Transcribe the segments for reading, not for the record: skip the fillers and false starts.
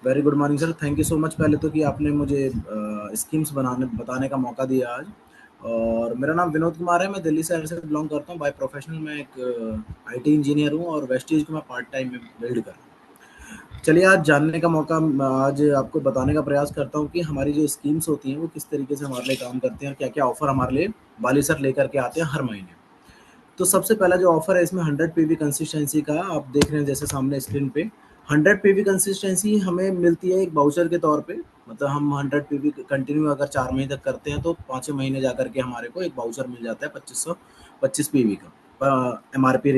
Very good morning sir, thank you so much पहले तो कि आपने मुझे स्कीम्स बताने का मौका दिया आज। और मेरा नाम विनोद कुमार है, मैं दिल्ली शहर से बिलोंग करता हूँ। बाय प्रोफेशनल मैं एक आईटी इंजीनियर हूँ और वेस्टेज को मैं पार्ट टाइम में बिल्ड कर रहा हूँ। चलिए आज जानने का मौका, आज आपको बताने का प्रयास करता हूँ कि हमारी जो स्कीम्स होती हैं वो किस तरीके से हमारे लिए काम करते हैं और क्या क्या ऑफर हमारे लिए वाली सर लेकर के आते हैं हर महीने। तो सबसे पहला जो ऑफर है इसमें 100 पीवी कंसिस्टेंसी का, आप देख रहे हैं जैसे सामने स्क्रीन पे 100 पीवी कंसिस्टेंसी हमें मिलती है एक वाउचर के तौर पे। मतलब हम 100 पीवी कंटिन्यू अगर 4 महीने तक करते हैं तो 5वें महीने जा करके हमारे को एक वाउचर मिल जाता है 2525 पीवी का। एमआरपी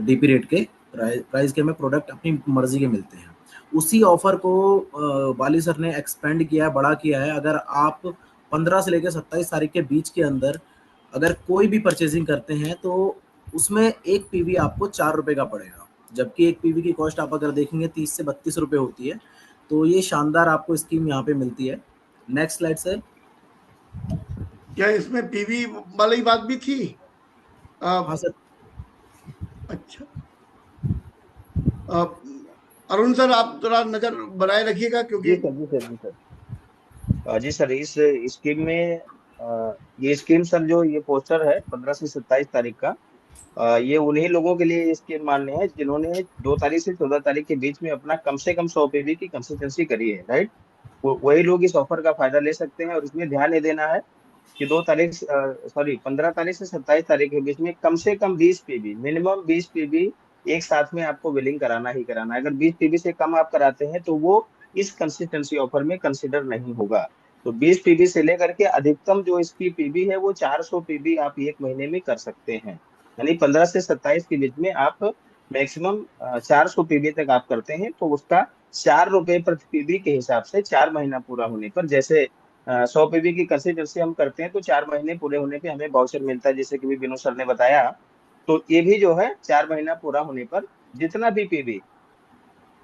डीपी रेट के प्राइस के हमें प्रोडक्ट अपनी मर्जी के मिलते हैं। उसी ऑफर को वाली सर ने एक्सपेंड किया है, बड़ा किया है। अगर आप 15 से लेकर 27 तारीख के बीच के अंदर अगर कोई भी परचेजिंग करते हैं तो उसमें एक पीवी आपको 4 रुपए का पड़ेगा, जबकि एक पीवी की कॉस्ट आप अगर देखेंगे 30 से 32 रुपए होती है। तो ये शानदार आपको स्कीम यहाँ पे मिलती है। Next slide sir. क्या इसमें पीवी वाली बात भी थी? हाँ सर। अच्छा। अ, अरुण सर, आप थोड़ा नजर बनाए रखिएगा क्योंकि जी सर, जी सर, जी सर। जी सर, इस स्कीम में ये स्कीम सर, जो ये पोस्टर है 15 से 27 तारीख का, ये उन्हीं लोगों के लिए ये स्कीम मान्य है जिन्होंने 2 तारीख से 14 तारीख के बीच में अपना कम से कम 100 पीवी की कंसिस्टेंसी करी है, राइट। वही लोग इस ऑफर का फायदा ले सकते हैं। और इसमें ध्यान ये देना है कि 15 तारीख से 27 तारीख के बीच में कम से कम 20 पीवी, मिनिमम 20 पीवी एक साथ में आपको बिलिंग कराना ही कराना है। अगर 20 पीवी से कम आप कराते हैं तो वो इस कंसिस्टेंसी ऑफर में कंसिडर नहीं होगा। तो 20 पीवी से लेकर के अधिकतम जो इसकी पीवी है वो 400 पीवी आप एक महीने में कर सकते हैं। यानी 15 से 27 के बीच में आप मैक्सिमम 400 पीवी तक आप करते हैं तो उसका 4 रुपए प्रति पीवी के हिसाब से 4 महीना पूरा होने पर, जैसे 100 पीवी की कंसिस्टेंसी हम करते हैं तो 4 महीने पूरे होने पे हमें वाउचर मिलता है, जैसे कि भी विनोद सर ने बताया। तो ये भी जो है 4 महीना पूरा होने पर जितना भी पीवी,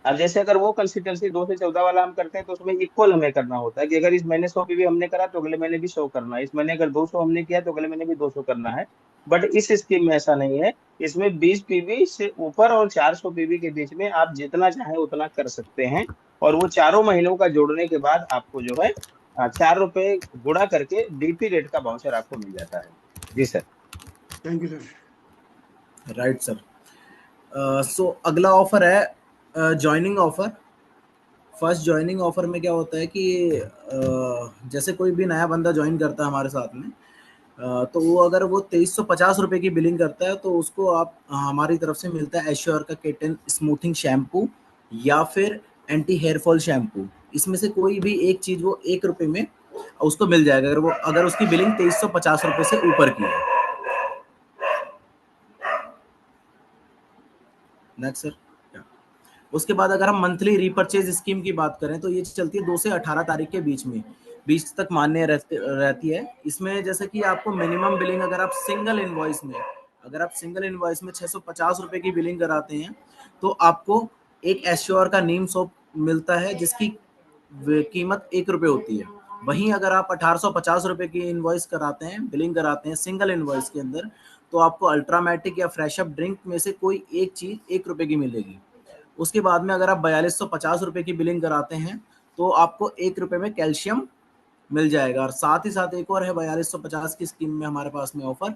अब जैसे अगर वो कंसिस्टेंसी 2 से 14 वाला हम करते हैं तो उसमें इक्वल हमें करना होता है कि अगर इस महीने 100 पीवी हमने करा तो अगले महीने भी 100 करना है, इस महीने अगर 200 हमने किया तो अगले महीने भी 200 करना है। बट इस स्कीम में ऐसा नहीं है। इसमें 20 पीवी से ऊपर और 400 पीवी के बीच में आप जितना चाहे उतना कर सकते हैं। और वो चारों महीनों का जोड़ने के बाद आपको जो है 4 रुपए गुणा करके डीपी रेट का वाउचर आपको मिल जाता है। जी sir. Thank you sir. Right sir. So अगला ऑफर है joining offer. First joining offer में क्या होता है कि जैसे कोई भी नया बंदा ज्वाइन करता है हमारे साथ में, तो वो अगर वो 2350 रुपये की बिलिंग करता है तो उसको आप हमारी तरफ से मिलता है एश्योर का केटन स्मूथिंग शैम्पू या फिर एंटी हेयर फॉल शैम्पू। इसमें से कोई भी एक चीज वो 1 रुपए में उसको मिल जाएगा अगर उसकी बिलिंग 2350 रुपये से ऊपर की है। Next sir. उसके बाद अगर हम मंथली रीपर्चेज स्कीम की बात करें तो ये चलती है 2 से 18 तारीख के बीच तक मान्य रहती है। इसमें जैसे कि आपको मिनिमम बिलिंग अगर आप सिंगल इनवॉइस में 650 रुपए की बिलिंग कराते हैं तो आपको एक एश्योर का नीम सोप मिलता है जिसकी कीमत 1 रुपए होती है। वहीं अगर आप 1850 रुपए की इनवॉइस कराते हैं, बिलिंग कराते हैं सिंगल इनवॉइस के अंदर, तो आपको अल्ट्रामेटिक या फ्रेश अप ड्रिंक में से कोई एक चीज 1 रुपए की मिलेगी। उसके बाद में अगर आप 4250 रुपए की बिलिंग कराते हैं तो आपको 1 रुपए में कैल्शियम मिल जाएगा। और साथ ही साथ एक और है 4250 की स्कीम में हमारे पास में ऑफर,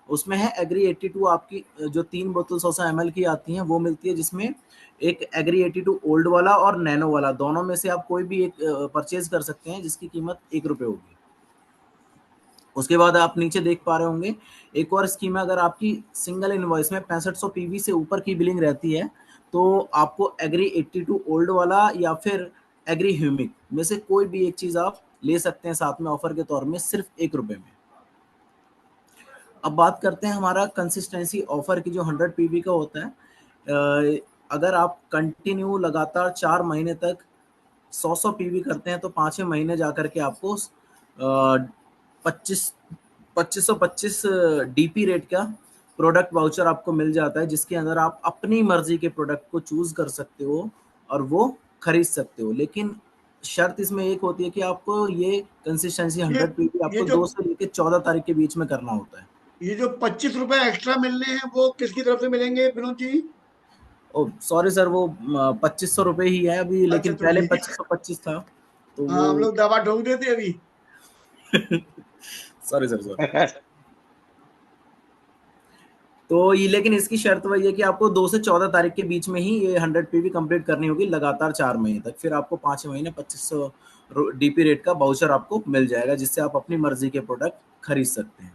उसमें है एग्री 82 आपकी जो 3 बोतल 100 ml की आती हैं वो मिलती है, जिसमें एक एग्री 82 ओल्ड वाला और नैनो वाला दोनों में से आप कोई भी एक परचेज कर सकते हैं जिसकी कीमत 1 रुपए होगी। उसके बाद आप नीचे देख पा रहे होंगे एक और स्कीम है, अगर आपकी सिंगल इनवॉइस में 6500 पीवी से ऊपर की बिलिंग रहती है तो आपको एग्री 82 ओल्ड वाला या फिर एग्री ह्यूमिक में से कोई भी एक चीज आप ले सकते हैं साथ में ऑफर के तौर में सिर्फ 1 रुपए में। अब बात करते हैं हमारा कंसिस्टेंसी ऑफर की जो 100 पीवी का होता है। अगर आप कंटिन्यू लगातार 4 महीने तक 100 पीवी करते हैं तो 5वें महीने जाकर के आपको 2525 डीपी रेट का प्रोडक्ट वाउचर आपको मिल जाता है, जिसके अंदर आप अपनी मर्जी के प्रोडक्ट को चूज कर सकते हो और वो खरीद सकते हो। लेकिन शर्त इसमें एक होती है कि आपको ये कंसिस्टेंसी ये 100 पीवी ये आपको जो 2 से लेकर 14 तारीख के बीच में करना होता है। ये जो 25 रुपए एक्स्ट्रा मिलने हैं वो किसकी तरफ से मिलेंगे विनोद जी? ओ सॉरी सर, वो 2500 रुपये ही है अभी, अच्छा लेकिन तो पहले ठीक है। 2525 था तो हाँ वो। हम लोग दवा ठोक देते अभी। Sorry sir, sorry. तो ये, लेकिन इसकी शर्त वही है कि आपको 2 से 14 तारीख के बीच में ही ये 100 पीवी कंप्लीट करनी होगी लगातार 4 महीने तक। फिर आपको 5 महीने 2500 डीपी रेट का बाउचर आपको मिल जाएगा, जिससे आप अपनी मर्जी के प्रोडक्ट खरीद सकते हैं।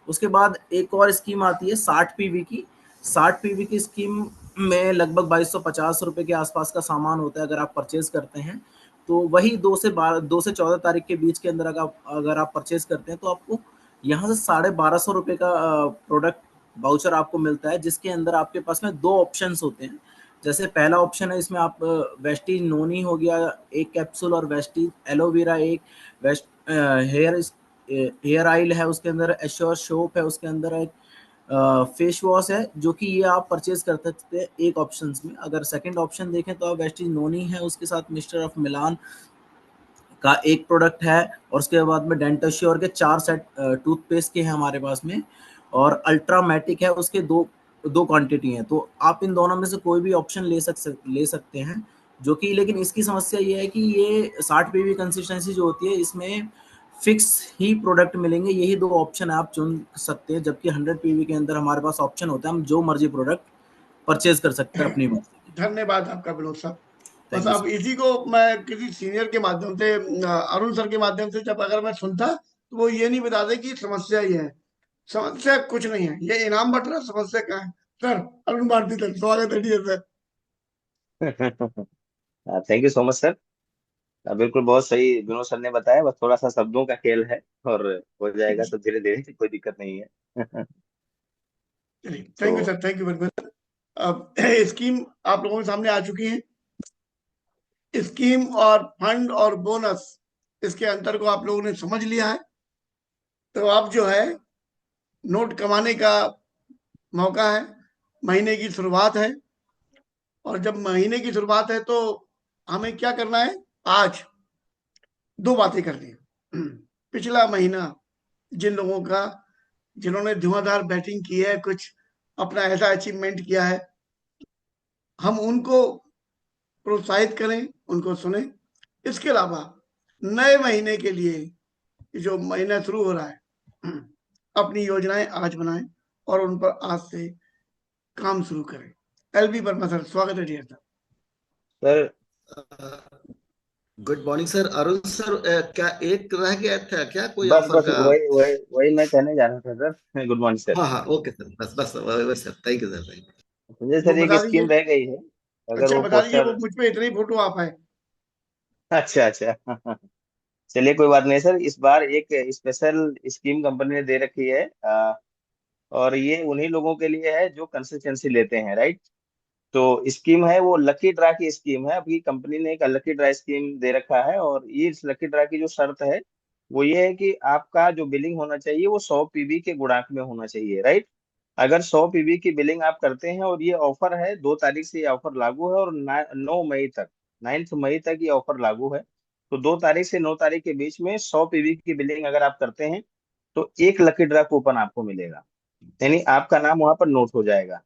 उसके बाद एक और स्कीम आती है 60 पीवी की। 60 पीवी की स्कीम में लगभग 2250 रुपये के आसपास का सामान होता है अगर आप परचेज करते हैं। तो वही 2 से 14 तारीख के बीच के अंदर अगर आप परचेज करते हैं तो आपको यहाँ से 1250 रुपये का प्रोडक्ट वाउचर आपको मिलता है, जिसके अंदर आपके पास में दो ऑप्शंस होते हैं। जैसे पहला ऑप्शन है, इसमें आप वेस्टीज नोनी हो गया एक कैप्सूल, और वेस्टीज एलोवेरा एक, वेस्ट हेयर हेयर ऑयल है उसके अंदर, एश्योर सोप है उसके अंदर, एक फेस वॉश है, जो कि ये आप परचेज कर सकते हैं एक ऑप्शन में। अगर सेकंड ऑप्शन देखें तो आप वेस्टीज नोनी है उसके साथ मिस्टर ऑफ मिलान का एक प्रोडक्ट है, और उसके बाद में डेंटाश्योर के 4 सेट टूथपेस्ट के हैं हमारे पास में, और अल्ट्रामेटिक है उसके दो दो क्वांटिटी हैं। तो आप इन दोनों में से कोई भी ऑप्शन ले सकते हैं। जो कि, लेकिन इसकी समस्या ये है कि ये 60 पीवी कंसिस्टेंसी जो होती है, इसमें फिक्स ही प्रोडक्ट मिलेंगे, यही दो ऑप्शन आप चुन सकते हैं। जबकि 100 पीवी के अंदर हमारे पास ऑप्शन होता है, हम जो मर्जी प्रोडक्ट परचेज कर सकते हैं अपनी मर्जी की। धन्यवाद आपका विनोद साहब। बस थैंक यू अब सर। इसी को मैं किसी सीनियर के माध्यम से, अरुण सर के माध्यम से जब अगर मैं सुनता तो वो ये नहीं बताते कि समस्या ये है। समस्या कुछ नहीं है, ये इनाम बट रहा, समस्या क्या है। सर अरुण भारती सर, स्वागत है dear sir. Thank you so much sir. बिल्कुल बहुत सही विनोद सर ने बताया, बस थोड़ा सा शब्दों का खेल है और हो जाएगा सब धीरे धीरे, कोई दिक्कत नहीं है। चलिए थैंक यू तो sir, thank you very much. अब स्कीम आप लोगों के सामने आ चुकी है। स्कीम और फंड और बोनस, इसके अंतर को आप लोगों ने समझ लिया है। तो अब जो है नोट कमाने का मौका है। महीने की शुरुआत है, और जब महीने की शुरुआत है तो हमें क्या करना है। आज दो बातें करनी है। पिछला महीना जिन लोगों का, जिन्होंने धुआंधार बैटिंग की है, कुछ अपना ऐसा अचीवमेंट किया है, हम उनको प्रोत्साहित करें, उनको सुने। इसके अलावा नए महीने के लिए जो महीना शुरू हो रहा है, अपनी योजनाएं आज बनाएं और उन पर आज से काम शुरू करें। एलबी वर्मा सर, स्वागत है dear sir. Sir good morning sir. Arun sir, क्या एक रह गया था क्या कोई बस ऑफर बस का? वही वही वही मैं कहने जा रहा था सर। Good morning sir. हाँ हाँ, ओके सर, बस बस बस sir, thank you sir, thank मुझे वो सर एक बता स्कीम दीजिए। रह गई है, अगर अच्छा वो बता दीजिए, वो पोस्टर। मुझ पे इतनी फोटो आप है। अच्छा अच्छा। चलिए कोई बात नहीं सर, इस बार एक स्पेशल स्कीम कंपनी ने दे रखी है, और ये उन्हीं लोगों के लिए है जो कंसिस्टेंसी लेते हैं, राइट। तो स्कीम है वो लकी ड्रा की स्कीम है। अभी कंपनी ने एक लकी ड्रा स्कीम दे रखा है, और ये इस लकी ड्रा की जो शर्त है वो ये है कि आपका जो बिलिंग होना चाहिए वो 100 पीबी के गुणांक में होना चाहिए, राइट। अगर 100 पीबी की बिलिंग आप करते हैं, और ये ऑफर है 2 तारीख से, ये ऑफर लागू है और 9 मई तक, 9 मई तक ये ऑफर लागू है। तो 2 तारीख से 9 तारीख के बीच में 100 पीबी की बिलिंग अगर आप करते हैं तो एक लकी ड्रा कूपन आपको मिलेगा, यानी आपका नाम वहां पर नोट हो जाएगा।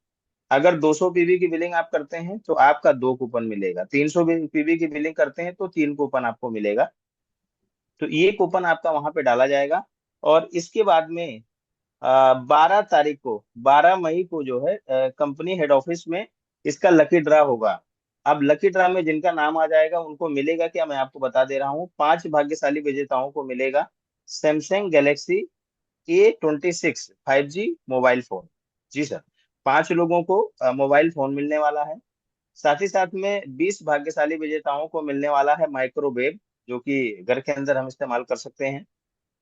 अगर 200 पीबी की बिलिंग आप करते हैं तो आपका 2 कूपन मिलेगा, 300 पीबी की बिलिंग करते हैं तो 3 कूपन आपको मिलेगा। तो ये कूपन आपका वहां पे डाला जाएगा, और इसके बाद में 12 तारीख को, 12 मई को जो है कंपनी हेड ऑफिस में इसका लकी ड्रा होगा। अब लकी ड्रा में जिनका नाम आ जाएगा उनको मिलेगा क्या, मैं आपको बता दे रहा हूँ। 5 भाग्यशाली विजेताओं को मिलेगा Samsung Galaxy A26 5G mobile phone. जी सर, 5 लोगों को मोबाइल फोन मिलने वाला है। साथ ही साथ में 20 भाग्यशाली विजेताओं को मिलने वाला है माइक्रोवेव, जो कि घर के अंदर हम इस्तेमाल कर सकते हैं।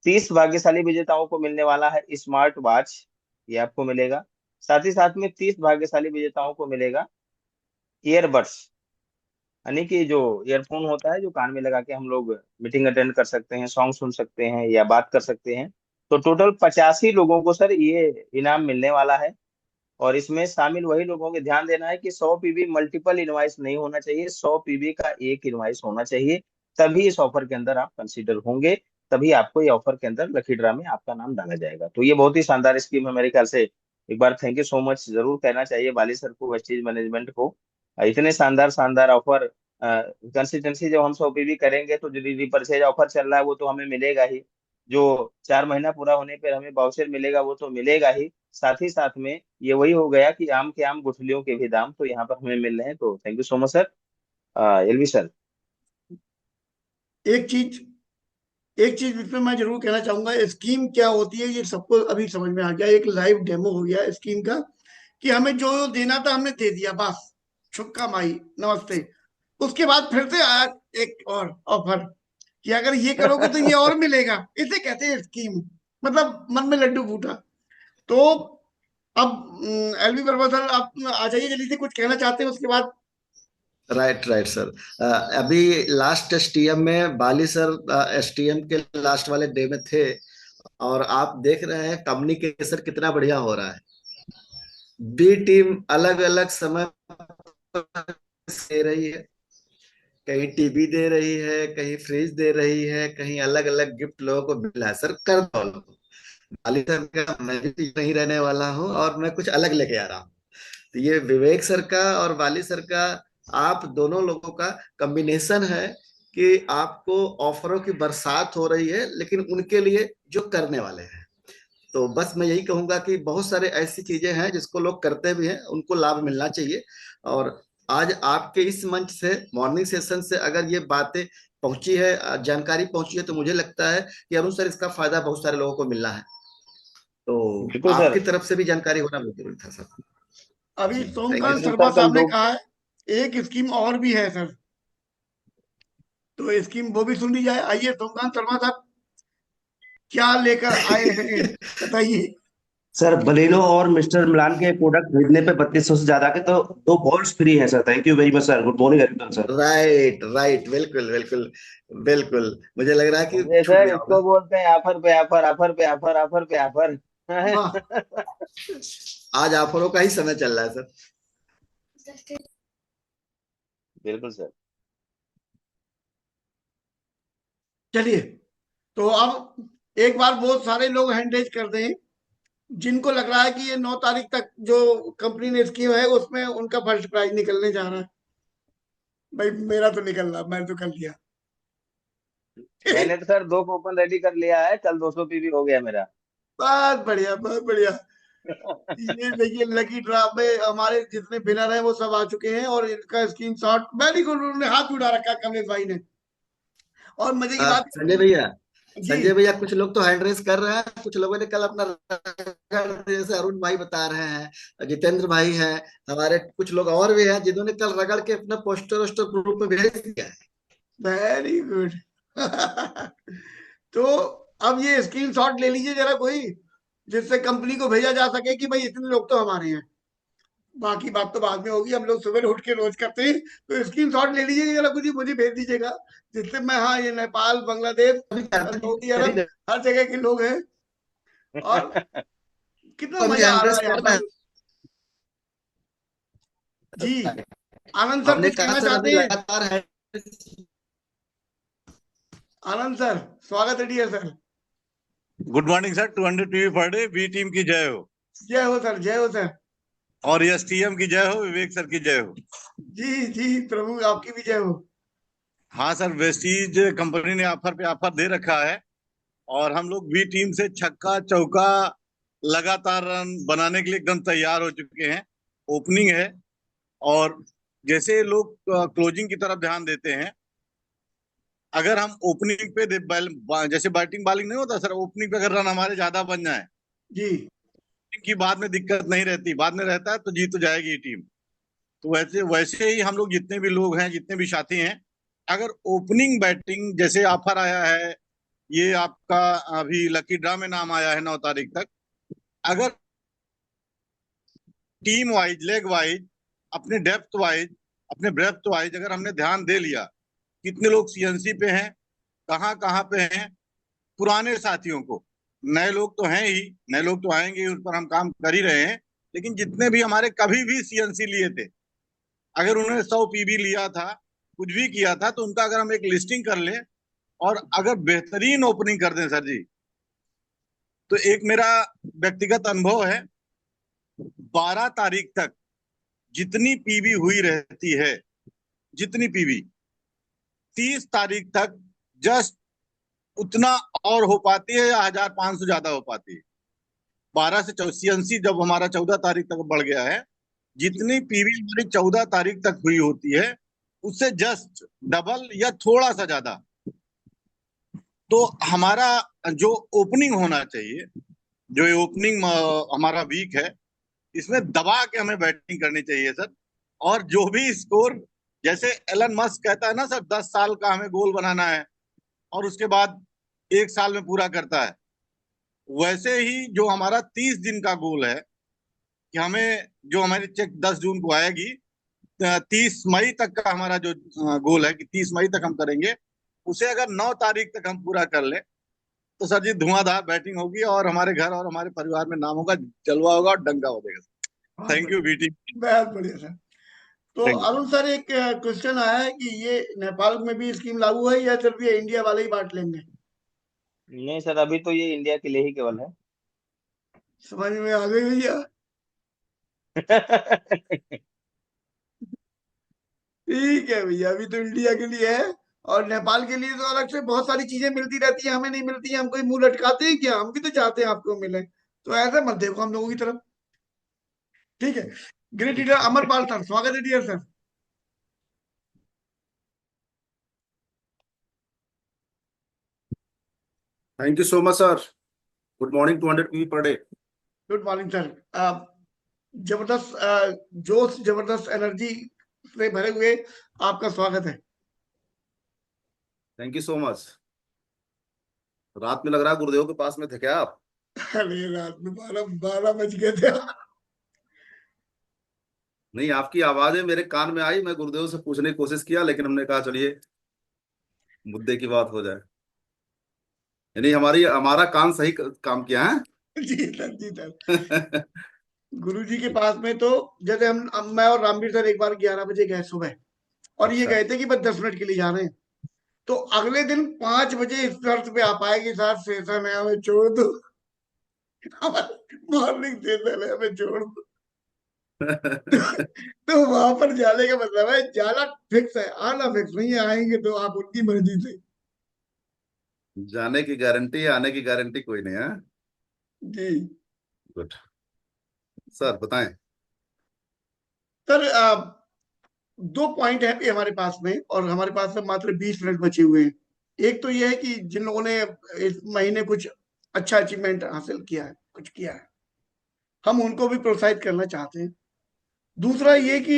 30 भाग्यशाली विजेताओं को मिलने वाला है स्मार्ट वॉच, ये आपको मिलेगा। साथ ही साथ में 30 भाग्यशाली विजेताओं को मिलेगा ईयरबड्स, यानी कि जो ईयरफोन होता है जो कान में लगा के हम लोग मीटिंग अटेंड कर सकते हैं, सॉन्ग सुन सकते हैं या बात कर सकते हैं। तो टोटल 85 लोगों को सर ये इनाम मिलने वाला है। और इसमें शामिल वही लोगों के ध्यान देना है कि 100 पीबी मल्टीपल इनवाइस नहीं होना चाहिए, 100 पीबी का एक इनवाइस होना चाहिए, तभी इस ऑफर के अंदर आप कंसीडर होंगे, तभी आपको ये ऑफर के अंदर लकी ड्रा में आपका नाम डाला जाएगा। तो ये बहुत ही शानदार स्कीम है मेरे ख्याल से। एक बार थैंक यू सो मच जरूर कहना चाहिए वाली सर को, वेस्टेज मैनेजमेंट को, इतने शानदार शानदार ऑफर, कंसिस्टेंसी जब हम 100 पीवी करेंगे तो जो रिपर्चेज ऑफर चल रहा है वो तो हमें मिलेगा ही। जो 4 महीना पूरा होने पर हमें वाउचर मिलेगा वो तो मिलेगा ही। साथ ही साथ में ये वही हो गया कि आम के आम गुठलियों के भी दाम तो यहाँ पर हमें मिल रहे हैं। तो thank you so much sir. LV sir. एक चीज एक चीज इसमें मैं जरूर कहना चाहूंगा, स्कीम क्या होती है ये सबको अभी समझ में आ गया। एक लाइव डेमो हो गया स्कीम का कि हमें जो देना था हमने दे दिया, बस छुक्का माई नमस्ते। उसके बाद फिर से आया एक और ऑफर कि अगर ये करोगे तो ये और मिलेगा। इसे कहते हैं स्कीम। मतलब मन में लड्डू फूटा। तो अब एलवी वर्मा सर आप आ जाइए जल्दी से, कुछ कहना चाहते हैं उसके बाद। Right right sir. अभी लास्ट एसटीएम में बाली सर एसटीएम के लास्ट वाले डे में थे, और आप देख रहे हैं कम्युनिकेशन कितना बढ़िया हो रहा है। बी टीम अलग अलग समय पर दे रही है, कहीं टीवी दे रही है, कहीं फ्रिज दे रही है, कहीं अलग अलग गिफ्ट लोगों को मिला है। सर कर दो। बाली सर का मैं भी नहीं रहने वाला हूँ और मैं कुछ अलग लेके आ रहा हूँ। तो ये विवेक सर का और बाली सर का, आप दोनों लोगों का कॉम्बिनेशन है कि आपको ऑफरों की बरसात हो रही है, लेकिन उनके लिए जो करने वाले हैं। तो बस मैं यही कहूंगा कि बहुत सारे ऐसी चीजें हैं जिसको लोग करते भी हैं, उनको लाभ मिलना चाहिए। और आज आपके इस मंच से, मॉर्निंग सेशन से अगर ये बातें पहुंची है, जानकारी पहुंची है, तो मुझे लगता है कि अरुण सर इसका फायदा बहुत सारे लोगों को मिलना है। तो बिल्कुल आपकी सर। तरफ से भी जानकारी होना बहुत जरूरी था सर। अभी जी थैंक यू सोमकांत लेकिन सर। शर्मा सर कल साहब ने दो। कहा है एक स्कीम और भी है सर, तो स्कीम वो भी सुन ली जाए। आइए सोमकांत शर्मा साहब क्या लेकर आए हैं बताइए। सर बलेनो और मिस्टर मिलान के प्रोडक्ट खरीदने पे 3200 से ज्यादा के तो 2 बॉल्स फ्री है sir. Thank you very much sir. Good morning everyone sir. Right right, बिल्कुल बिल्कुल बिल्कुल। मुझे लग रहा है कि ये छूट सर गया होगा। इसको बोलते हैं ऑफर पे ऑफर, ऑफर पे ऑफर, ऑफर पे ऑफर। वाह। आज ऑफरों का ही समय चल रहा है सर। बिल्कुल सर। चलिए, तो अब एक बार वो सारे लोग हैंड रेज कर दें जिनको लग रहा है कि ये 9 तारीख तक जो कंपनी ने स्कीम है उसमें उनका फर्स्ट प्राइज निकलने जा रहा है। भाई मेरा तो निकल रहा, मैं तो कर लिया। मैंने तो सर 2 कूपन रेडी कर लिया है, कल 200 पीवी हो गया मेरा। बहुत बढ़िया बहुत बढ़िया। ये देखिए लकी ड्रा में हमारे जितने विनर हैं वो सब आ चुके हैं और इनका स्क्रीनशॉट वेरी गुड, उन्होंने हाथ उठा रखा है कमलेश भाई ने। और मजे की बात संजय भैया, जी संजय भैया कुछ लोग तो हैंड रेस कर रहे हैं, कुछ लोगों ने कल अपना रगड़, जैसे अरुण भाई बता रहे हैं, जितेंद्र भाई हैं, हमारे कुछ लोग और भी हैं जिन्होंने कल रगड़ के अपना पोस्टर वोस्टर ग्रुप में भेज दिया है। Very good. तो अब ये स्क्रीनशॉट ले लीजिए जरा कोई, जिससे कंपनी को भेजा जा सके कि भाई इतने लोग तो हमारे हैं। बाकी बात तो बाद में होगी, हम लोग सुबह उठ के रोज करते हैं। तो स्क्रीन शॉट ले लीजिएगा जरा कुछ, मुझे भेज दीजिएगा जिससे मैं, हाँ ये नेपाल, बांग्लादेश, अभी करते सऊदी कर ही अरब, हर जगह के लोग हैं। और कितना अभी मजा आ हैंड रहा रेस है यहाँ कर रहे पर। हैं। जी आनंद सर हमने कुछ कहा कहना सर अभी चाहते हैं। लगातार है। आनंद सर स्वागत है dear sir. Good morning sir. 200 PV per day, B team की जय हो। जय हो सर, जय हो सर। और एसटीएम की जय हो, विवेक सर की जय हो। जी जी प्रभु आपकी भी जय हो। हाँ सर, वेस्टीज कंपनी ने ऑफर पे ऑफर दे रखा है और हम लोग बी टीम से छक्का चौका लगातार रन बनाने के लिए एकदम तैयार हो चुके हैं। ओपनिंग है और जैसे लोग क्लोजिंग की तरफ ध्यान देते हैं, अगर हम ओपनिंग पे जैसे बैटिंग बॉलिंग नहीं होता सर, ओपनिंग पे अगर रन हमारे ज्यादा बन जाए जी की बाद में दिक्कत नहीं रहती, बाद में रहता है तो जीत तो जाएगी टीम। तो वैसे वैसे ही हम लोग जितने भी लोग हैं, जितने भी साथी हैं, अगर ओपनिंग बैटिंग जैसे ऑफर आया है, ये आपका अभी लकी ड्रा में नाम आया है 9 तारीख तक, अगर टीम वाइज, लेग वाइज, अपने डेप्थ वाइज, अपने ब्रेथ वाइज अगर हमने ध्यान दे लिया कितने लोग सीएनसी पे हैं, कहाँ कहाँ पे हैं, पुराने साथियों को, नए लोग तो हैं ही, नए लोग तो आएंगे, उस पर हम काम कर ही रहे हैं, लेकिन जितने भी हमारे कभी भी सीएनसी लिए थे, अगर उन्होंने 100 पीबी लिया था, कुछ भी किया था, तो उनका अगर हम एक लिस्टिंग कर लें और अगर बेहतरीन ओपनिंग कर दें सर जी, तो एक मेरा व्यक्तिगत अनुभव है, 12 तारीख तक जितनी पीवी हुई रहती है, जितनी पीवी 30 तारीख तक जस्ट उतना और हो पाती है या 1500 ज्यादा हो पाती है। 12 से CNC जब हमारा 14 तारीख तक बढ़ गया है, जितनी पीवी हमारी 14 तारीख तक हुई होती है उससे जस्ट डबल या थोड़ा सा ज्यादा। तो हमारा जो ओपनिंग होना चाहिए, जो ये ओपनिंग हमारा वीक है, इसमें दबा के हमें बैटिंग करनी चाहिए सर। और जो भी स्कोर, जैसे एलन मस्क कहता है ना सर, 10 साल का हमें गोल बनाना है और उसके बाद 1 साल में पूरा करता है, वैसे ही जो हमारा 30 दिन का गोल है कि हमें, जो हमारी चेक 10 जून को आएगी, 30 मई तक का हमारा जो गोल है कि 30 मई तक हम करेंगे, उसे अगर 9 तारीख तक हम पूरा कर ले तो सर जी धुआंधार बैटिंग होगी और हमारे घर और हमारे परिवार में नाम होगा, जलवा होगा और डंका हो जाएगा। Thank you BT. बहुत बढ़िया सर। तो अरुण सर, एक क्वेश्चन आया है कि ये नेपाल में भी स्कीम लागू है या सिर्फ ये इंडिया वाले ही बांट लेंगे? नहीं सर, अभी तो ये इंडिया के लिए ही केवल है। समझ में आ गई भैया? ठीक है भैया, अभी तो इंडिया के लिए है और नेपाल के लिए तो अलग से बहुत सारी चीजें मिलती रहती है, हमें नहीं मिलती है। हम कोई मुंह लटकाते हैं क्या? हम भी तो चाहते हैं आपको मिले, तो ऐसा मत देखो हम लोगों की तरफ। ठीक है। ग्रेट लीडर अमरपाल सर, स्वागत है dear sir. Thank you so much, sir. Good morning, 200 PV per day. Good morning sir. जबरदस्त जोश, जबरदस्त एनर्जी से भरे हुए आपका स्वागत है। Thank you so much. रात में लग रहा है गुरुदेव के पास में थे क्या आप? अरे रात में 12 बज गए थे। नहीं, आपकी आवाजें मेरे कान में आई, मैं गुरुदेव से पूछने की कोशिश किया, लेकिन हमने कहा चलिए मुद्दे की बात हो जाए। यानी हमारा कान सही काम किया है। जी सर, जी सर। गुरु जी के पास में तो जैसे मैं और रामवीर सर एक बार 11 बजे गए सुबह, और ये अच्छा। गए थे कि बस 10 मिनट के लिए जा रहे हैं। तो अगले दिन 5 बजे इस शर्त पे आप आएगी सर, सेशन है हमें छोड़ दो, मॉर्निंग सेशन है हमें छोड़ दो। तो वहां पर जाने का मतलब है जाना फिक्स है, आना फिक्स नहीं है। आएंगे तो आप उनकी मर्जी से। जाने की गारंटी, आने की गारंटी कोई नहीं है। जी गुड सर, बताएं। सर, 2 पॉइंट है अभी हमारे पास में, और हमारे पास में मात्र 20 मिनट बचे हुए हैं। एक तो यह है कि जिन लोगों ने इस महीने कुछ अच्छा अचीवमेंट हासिल किया है, कुछ किया है, हम उनको भी प्रोत्साहित करना चाहते हैं। दूसरा ये कि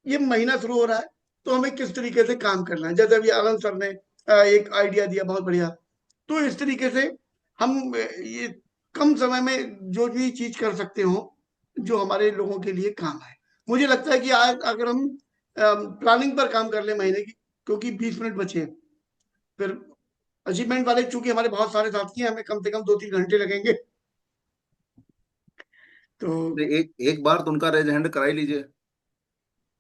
ये महीना शुरू हो रहा है, तो हमें किस तरीके से काम करना है। जैसे अभी आनंद सर ने एक आइडिया दिया, बहुत बढ़िया। तो इस तरीके से हम ये कम समय में जो भी चीज कर सकते हो जो हमारे लोगों के लिए काम है। मुझे लगता है कि आज अगर हम प्लानिंग पर काम कर ले महीने की, क्योंकि 20 मिनट बचे हैं, फिर अचीवमेंट वाले चूंकि हमारे बहुत सारे साथी हैं, हमें कम से कम 2-3 घंटे लगेंगे। तो एक बार तो उनका रेज हैंड करा ही लीजिए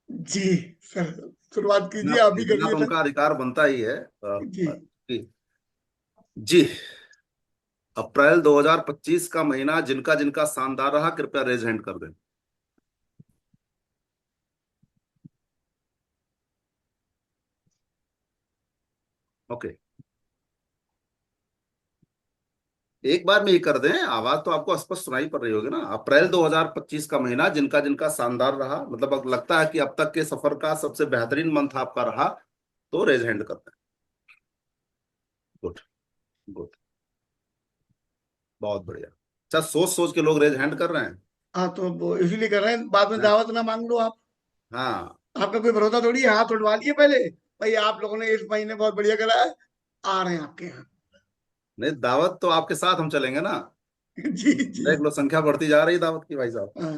जी सर, शुरुआत कीजिए, ना, आप भी इतना करिए तो सर। उनका अधिकार बनता ही है। जी जी जी। अप्रैल 2025 का महीना जिनका जिनका शानदार रहा, कृपया रेज हैंड कर दें। ओके, एक बार में ही कर दें। आवाज तो आपको स्पष्ट सुनाई पड़ रही होगी ना। अप्रैल 2025 का महीना जिनका जिनका शानदार रहा, मतलब अब लगता है कि अब तक के सफर का सबसे बेहतरीन मंथ आपका रहा, तो रेज हैंड कर दें। गुड गुड, बहुत बढ़िया। अच्छा, सोच सोच के लोग रेज हैंड कर रहे हैं। हाँ, तो वो इसीलिए कर रहे हैं, बाद में हाँ दावत ना मांग लो आप। हाँ। आपका कोई भरोसा थोड़ी है, हाथ उठवा लिए पहले, भाई आप लोगों ने इस महीने बहुत बढ़िया करा है, आ रहे हैं आपके यहाँ। नहीं, दावत तो आपके साथ हम चलेंगे ना। जी जी। देख लो, संख्या बढ़ती जा रही दावत की, भाई साहब। हाँ,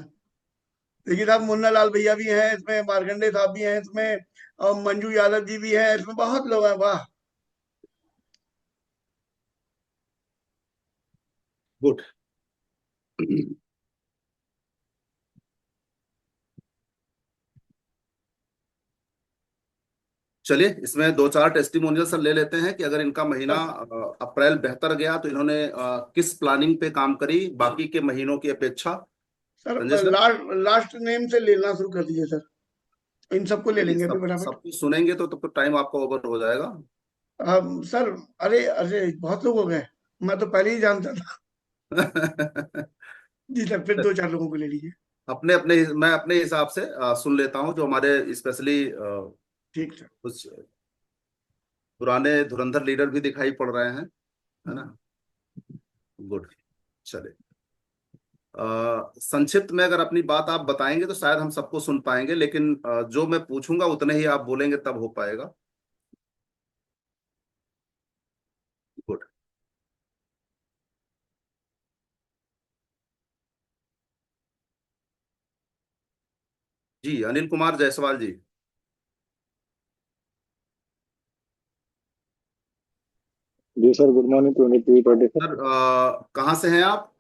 देखिए साहब, मुन्ना लाल भैया भी हैं इसमें, मार्कंडे साहब भी हैं इसमें, और मंजू यादव जी भी हैं इसमें, बहुत लोग हैं। वाह। गुड। चलिए, इसमें दो चार टेस्टिमोनियल सर ले लेते हैं कि अगर इनका महीना अप्रैल बेहतर गया तो इन्होंने किस प्लानिंग पे काम करी बाकी के महीनों की अपेक्षा। Sir Sanjay sir, last name से लेना शुरू कर दीजिए सर, इन सबको ले लेंगे अभी सब फटाफट। सब कुछ सुनेंगे तो टाइम आपका ओवर हो जाएगा। सर अरे अरे बहुत लोग हो गए, मैं तो पहले ही जानता था। जी सर, फिर 2-4 लोगों को ले लीजिए। अपने अपने मैं अपने हिसाब से सुन लेता हूँ, जो हमारे स्पेशली ठीक सर। कुछ पुराने धुरंधर लीडर भी दिखाई पड़ रहे हैं, है ना। गुड, चले। संक्षिप्त में अगर अपनी बात आप बताएंगे तो शायद हम सबको सुन पाएंगे, लेकिन जो मैं पूछूंगा उतने ही आप बोलेंगे तब हो पाएगा। गुड। जी, अनिल कुमार जायसवाल जी। जी सर, गुड मॉर्निंग 23 सर। सर कहाँ से हैं आप?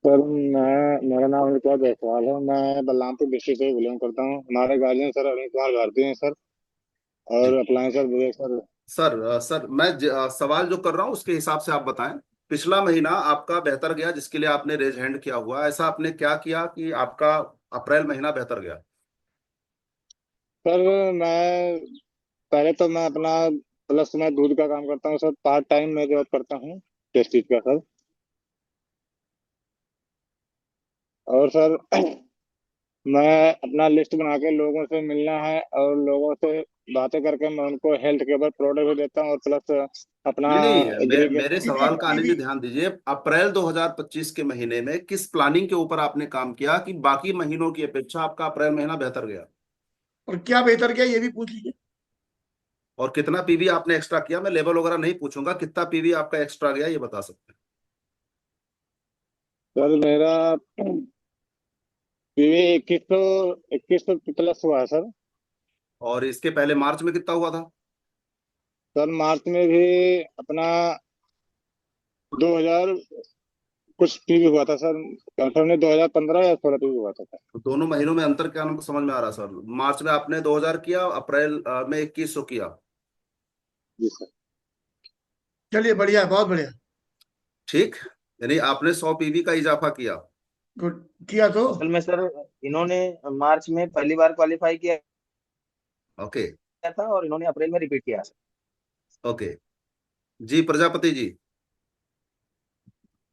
सर मेरा नाम अनिल जायसवाल है। मैं बलरामपुर डिस्ट्रिक्ट से बिलोंग करता हूँ। हमारे गार्जियन सर अनिल कुमार भारती हैं सर, और जी अप्लायंस सर विवेक सर। सर मैं सवाल जो कर रहा हूँ उसके हिसाब से आप बताएं। पिछला महीना आपका बेहतर गया, जिसके लिए आपने रेज हैंड किया हुआ, ऐसा आपने क्या किया कि आपका अप्रैल महीना बेहतर गया? सर मैं पहले तो मैं अपना प्लस मैं दूध का काम करता हूँ सर, पार्ट टाइम मैं जॉब करता हूँ प्रेस्टीज का सर। और सर मैं अपना लिस्ट बना के लोगों से मिलना है, और लोगों से बातें करके मैं उनको हेल्थ के ऊपर प्रोडक्ट भी देता हूँ, और प्लस अपना नहीं नहीं, मेरे एग्रीकल्चर। सवाल का आने पीवी में ध्यान दीजिए। अप्रैल 2025 के महीने में किस प्लानिंग के ऊपर आपने काम किया कि बाकी महीनों की अपेक्षा आपका अप्रैल महीना बेहतर गया? और क्या बेहतर किया ये भी पूछ लीजिए। और कितना पीवी आपने एक्स्ट्रा किया? मैं लेवल वगैरह नहीं पूछूंगा, कितना पीवी आपका एक्स्ट्रा गया ये बता सकते हैं। सर मेरा पीवी 2100 प्लस हुआ है सर। और इसके पहले मार्च में कितना हुआ था? सर मार्च में भी अपना 2000 कुछ पीवी हुआ था सर, कंफर्म नहीं, 2015 या 16 पीवी हुआ था सर। तो दोनों महीनों में अंतर क्या हमको समझ में आ रहा है सर? मार्च में आपने 2000 किया, अप्रैल में 2100 किया। जी सर। चलिए बढ़िया, बहुत बढ़िया। ठीक, यानी आपने 100 पीवी का इजाफा किया। गुड किया तो। असल में सर इन्होंने मार्च में पहली बार क्वालिफाई किया ओके। था, और इन्होंने अप्रैल में रिपीट किया। ओके जी, Prajapati ji.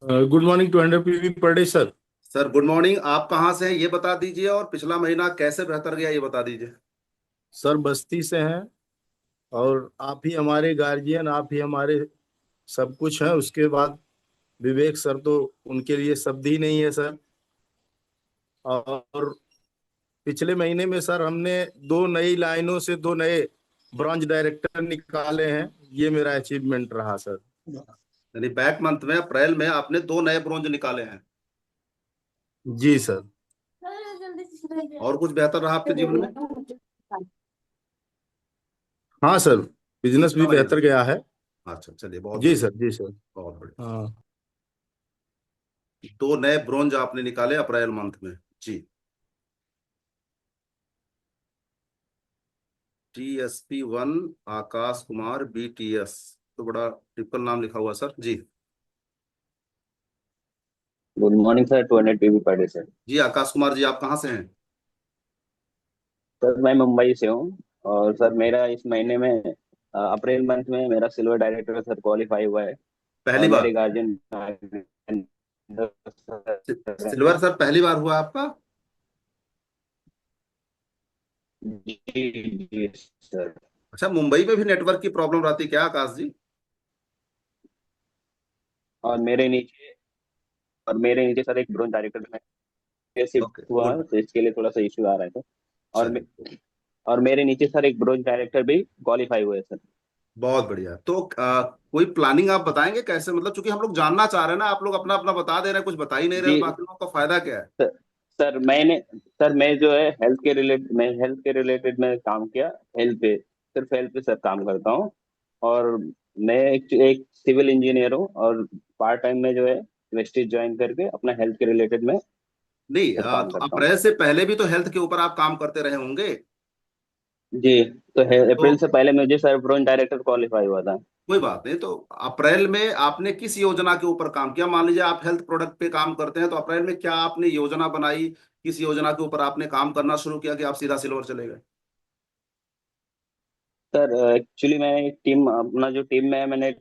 Good morning, 200 PV per day sir. Sir good morning, आप कहाँ से हैं ये बता दीजिए, और पिछला महीना कैसे बेहतर गया ये बता दीजिए। सर बस्ती से हैं, और आप ही हमारे गार्जियन, आप ही हमारे सब कुछ हैं। उसके बाद विवेक सर तो उनके लिए शब्द ही नहीं है सर। और पिछले महीने में सर हमने 2 नई लाइनों से 2 नए ब्रांच डायरेक्टर निकाले हैं। ये मेरा अचीवमेंट रहा सर। यानी बैक मंथ में अप्रैल में आपने 2 नए ब्रोंज निकाले हैं। जी सर। और कुछ बेहतर रहा आपके जीवन में? हाँ सर, बिजनेस पिछला भी महीना? बेहतर गया है। अच्छा, चलिए बहुत जी बढ़िया। सर, जी सर। बहुत बढ़िया। हाँ 2 नए ब्रोंज आपने निकाले अप्रैल मंथ में। जी। TSP1 आकाश कुमार BTS, तो बड़ा ट्रिपल नाम लिखा हुआ सर जी। Good morning sir, 200 PV per day sir. जी आकाश कुमार जी, आप कहाँ से हैं? सर मैं मुंबई से हूँ, और सर मेरा इस महीने में अप्रैल मंथ में मेरा सिल्वर डायरेक्टर सर क्वालिफाई हुआ है। पहली और बार? मेरे गार्जियन सिल्वर सर पहली बार हुआ आपका? जी जी सर। अच्छा, मुंबई में भी नेटवर्क की प्रॉब्लम रहती है क्या आकाश जी? और मेरे नीचे सर एक ब्रोंज डायरेक्टर में शिफ्ट ओके हुआ गुड। है, तो इसके लिए थोड़ा सा इश्यू आ रहा है सर। और चलिए और मेरे नीचे सर एक ब्रोंज डायरेक्टर भी क्वालिफाई हुए सर। बहुत बढ़िया। तो कोई प्लानिंग आप बताएंगे कैसे, मतलब चूंकि हम लोग जानना चाह रहे हैं ना, आप लोग अपना अपना बता दे रहे हैं, कुछ बता ही नहीं रहे, जी बाकी लोगों का फायदा क्या है? सर। मैं जो है हेल्थ के रिलेटेड मैं काम किया। सिर्फ हेल्थ पे सर काम करता हूँ। और मैं एक सिविल इंजीनियर हूँ, और पार्ट टाइम में जो है वेस्टेज ज्वाइन करके अपना हेल्थ के रिलेटेड में नहीं सर काम तो करता हूँ। अप्रैल से पहले भी तो हेल्थ के ऊपर आप काम करते रहे होंगे। जी। तो तो अप्रैल से पहले मुझे सर ड्रॉइंग डायरेक्टर क्वालिफाई हुआ था। कोई बात नहीं। तो अप्रैल में आपने किस योजना के ऊपर काम किया? मान लीजिए आप हेल्थ प्रोडक्ट पे काम करते हैं, तो अप्रैल में क्या आपने योजना बनाई, किस योजना के ऊपर आपने काम करना शुरू किया कि आप सीधा सिल्वर चले गए? सर एक्चुअली मैं एक टीम, अपना जो टीम में है, मैंने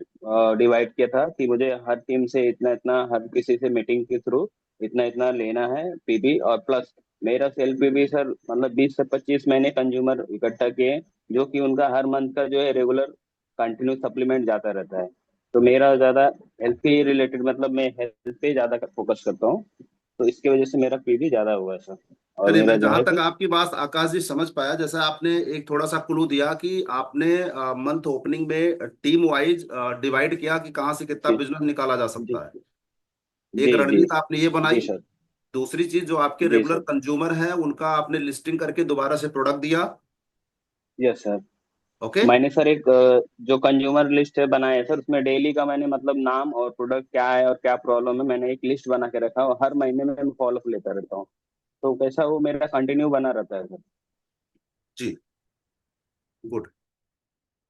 डिवाइड किया था कि मुझे हर टीम से इतना इतना, हर किसी से मीटिंग के थ्रू इतना इतना लेना है पीबी, और प्लस मेरा सेल पीबी सर मतलब 20 से 25 मैंने कंज्यूमर इकट्ठा किए हैं, जो कि उनका हर मंथ का जो है रेगुलर कंटिन्यू सप्लीमेंट जाता रहता है। तो मेरा ज्यादा हेल्थ के रिलेटेड, मतलब मैं हेल्थ पे ज्यादा फोकस करता हूँ, तो इसकी वजह से मेरा पीबी ज्यादा हुआ है सर। और चलिए, मेरा मैं जो जहां है तक कि आपकी बात आकाश जी समझ पाया, जैसा आपने एक थोड़ा सा क्लू दिया कि आपने मंथ ओपनिंग में टीम वाइज डिवाइड किया कि कहाँ से कितना जी बिजनेस निकाला जा जी सकता है। एक जी जी रणनीति आपने ये जी बनाई। सर। दूसरी चीज, जो आपके जी रेगुलर सर। कंज्यूमर हैं उनका आपने लिस्टिंग करके दोबारा से प्रोडक्ट दिया। Yes sir. ओके। मैंने सर एक जो कंज्यूमर लिस्ट है बनाया है सर, उसमें डेली का मैंने मतलब नाम और प्रोडक्ट क्या है और क्या प्रॉब्लम है, मैंने एक लिस्ट बना के रखा है, और हर महीने में मैं फॉलो अप लेता रहता हूँ। तो कैसा वो मेरा कंटिन्यू बना रहता है सर। जी, गुड।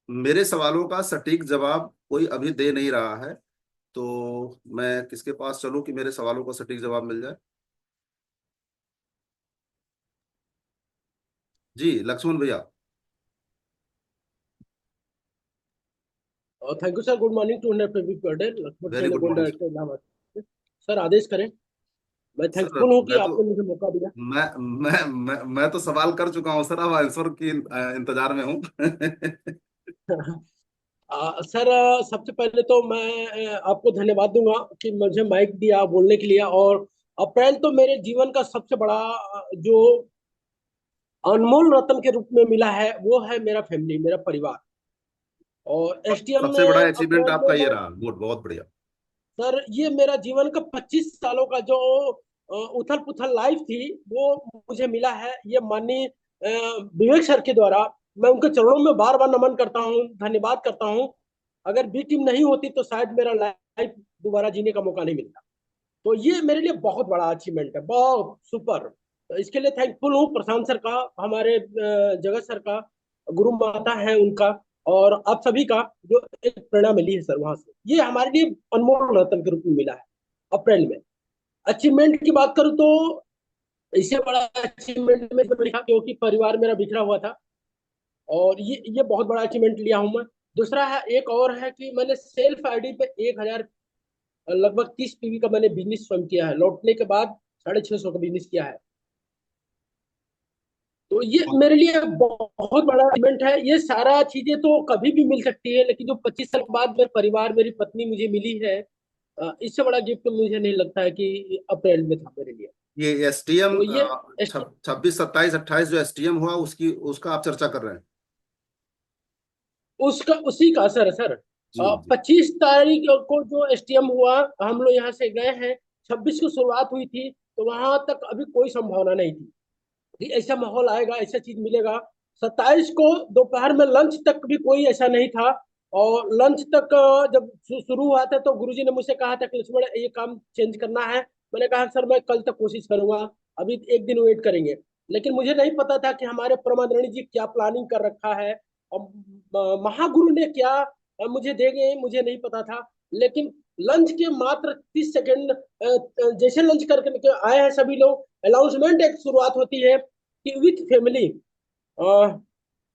मेरे सवालों का सटीक जवाब कोई अभी दे नहीं रहा है, तो मैं किसके पास चलूं कि मेरे सवालों का सटीक जवाब मिल जाए? जी, लक्ष्मण भैया। Thank you sir. Good morning two 100 per day. Lakshman very Chandra good gold morning director Allahabad. Sir आदेश करें। मैं सर। थैंकफुल हूँ कि मैं तो आपने मुझे मौका दिया। मैं तो सवाल कर चुका हूँ सर, अब आंसर की इंतजार में हूँ। सर सबसे पहले तो मैं आपको धन्यवाद दूंगा कि मुझे माइक दिया बोलने के लिए। और अप्रैल तो मेरे जीवन का सबसे बड़ा जो अनमोल रत्न के रूप में मिला है वो है मेरा फैमिली, मेरा परिवार। और एसटीएम सबसे बड़ा में अचीवमेंट अप्रैल में आपका ये मैं, रहा, गुड, बहुत बढ़िया। सर ये मेरा जीवन का 25 सालों का जो उथल पुथल लाइफ थी वो मुझे मिला है। ये माननीय विवेक सर के द्वारा मैं उनके चरणों में बार बार नमन करता हूँ, धन्यवाद करता हूँ। अगर बी टीम नहीं होती तो शायद मेरा लाइफ दोबारा जीने का मौका नहीं मिलता। तो ये मेरे लिए बहुत बड़ा अचीवमेंट है, बहुत सुपर। तो इसके लिए थैंकफुल हूँ प्रशांत सर का, हमारे जगत सर का, गुरु माता है उनका, और आप सभी का जो एक प्रेरणा मिली है सर वहां से। ये हमारे लिए अनमोल रत्न के रूप में मिला है अप्रैल में। अचीवमेंट की बात करूँ तो इससे बड़ा अचीवमेंट में तो लिखा, क्योंकि परिवार मेरा बिखरा हुआ था, और ये बहुत बड़ा अचीवमेंट लिया हूँ मैं। दूसरा है, एक और है कि मैंने सेल्फ आईडी पे 1000 लगभग 30 पीवी का मैंने बिजनेस स्वयं किया है। लौटने के बाद 650 का बिजनेस किया है। तो ये मेरे लिए बहुत बड़ा इवेंट है। ये सारा चीजें तो कभी भी मिल सकती है, लेकिन जो 25 साल के बाद मेरे परिवार, मेरी पत्नी मुझे मिली है, इससे बड़ा गिफ्ट मुझे नहीं लगता है कि अप्रैल में था मेरे लिए। ये एसटीएम तो ये 26, 27, 28 जो एसटीएम हुआ उसकी उसका आप चर्चा कर रहे हैं? उसका उसी का असर है सर। जी जी। 25 तारीख को जो एसटीएम हुआ, हम लोग यहाँ से गए हैं, 26 को शुरुआत हुई थी, तो वहां तक अभी कोई संभावना नहीं थी कि ऐसा माहौल आएगा, ऐसा चीज मिलेगा। 27 को दोपहर में लंच तक भी कोई ऐसा नहीं था। और लंच तक जब शुरू हुआ था तो गुरुजी ने मुझसे कहा था कि लक्ष्मण ये काम चेंज करना है। मैंने कहा सर मैं कल तक कोशिश करूंगा, अभी एक दिन वेट करेंगे। लेकिन मुझे नहीं पता था कि हमारे परमादरणीय जी क्या प्लानिंग कर रखा है, और महागुरु ने क्या मुझे देंगे मुझे नहीं पता था। लेकिन लंच के मात्र 30 सेकेंड जैसे लंच करके आए हैं सभी लोग, अनाउंसमेंट एक शुरुआत होती है कि विथ फैमिली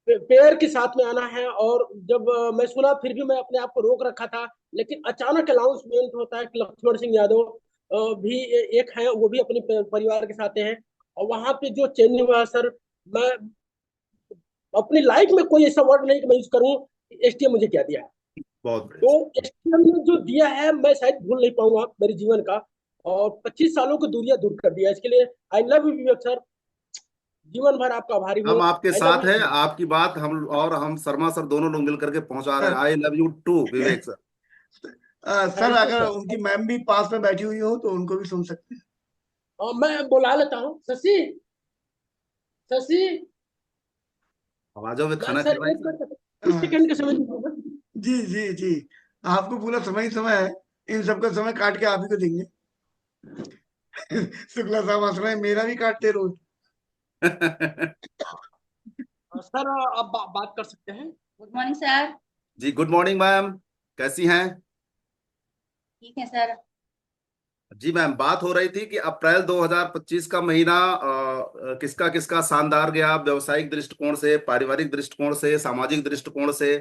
पेयर के साथ में आना है। और जब मैं सुना, फिर भी मैं अपने आप को रोक रखा था। लेकिन अचानक अनाउंसमेंट होता है कि लक्ष्मण सिंह यादव भी एक है, वो भी अपने परिवार के साथ हैं। और वहां पे जो चेंज हुआ सर, मैं अपनी लाइफ में कोई ऐसा वर्ड नहीं कि मैं यूज करूं एसटीएम मुझे क्या दिया है। बहुत तो बढ़िया। एसटीएम ने जो दिया है मैं शायद भूल नहीं पाऊंगा मेरे जीवन का। और 25 सालों की दूरियां दूर कर दिया, इसके लिए आई लव यू विवेक सर। जीवन भर आपका आभारी हूँ। हम आपके आई लव साथ हैं। यू। आपकी बात हम शर्मा सर दोनों लोग मिलकर के पहुंचा रहे हैं। I love you too Vivek sir. Sir thank you अगर सर। उनकी मैम भी पास में बैठी हुई हो तो उनको भी सुन सकते हैं। और मैं बुला लेता हूँ शशि। शशि, आवाजों में मैं खाना सर खिलवाएं एक सर। मिनट 30 सेकंड का समय दूंगा। जी जी जी। आपको पूरा समय ही समय है। इन सबका समय काट के आप ही को देंगे। शुक्ला साहब हंस रहे हैं, मेरा भी काटते रोज। सर आप बात कर सकते हैं। Good morning sir. जी गुड मॉर्निंग मैम, कैसी हैं? ठीक है सर। जी मैम, बात हो रही थी कि अप्रैल 2025 का महीना किसका किसका शानदार गया, व्यवसायिक दृष्टिकोण से, पारिवारिक दृष्टिकोण से, सामाजिक दृष्टिकोण से।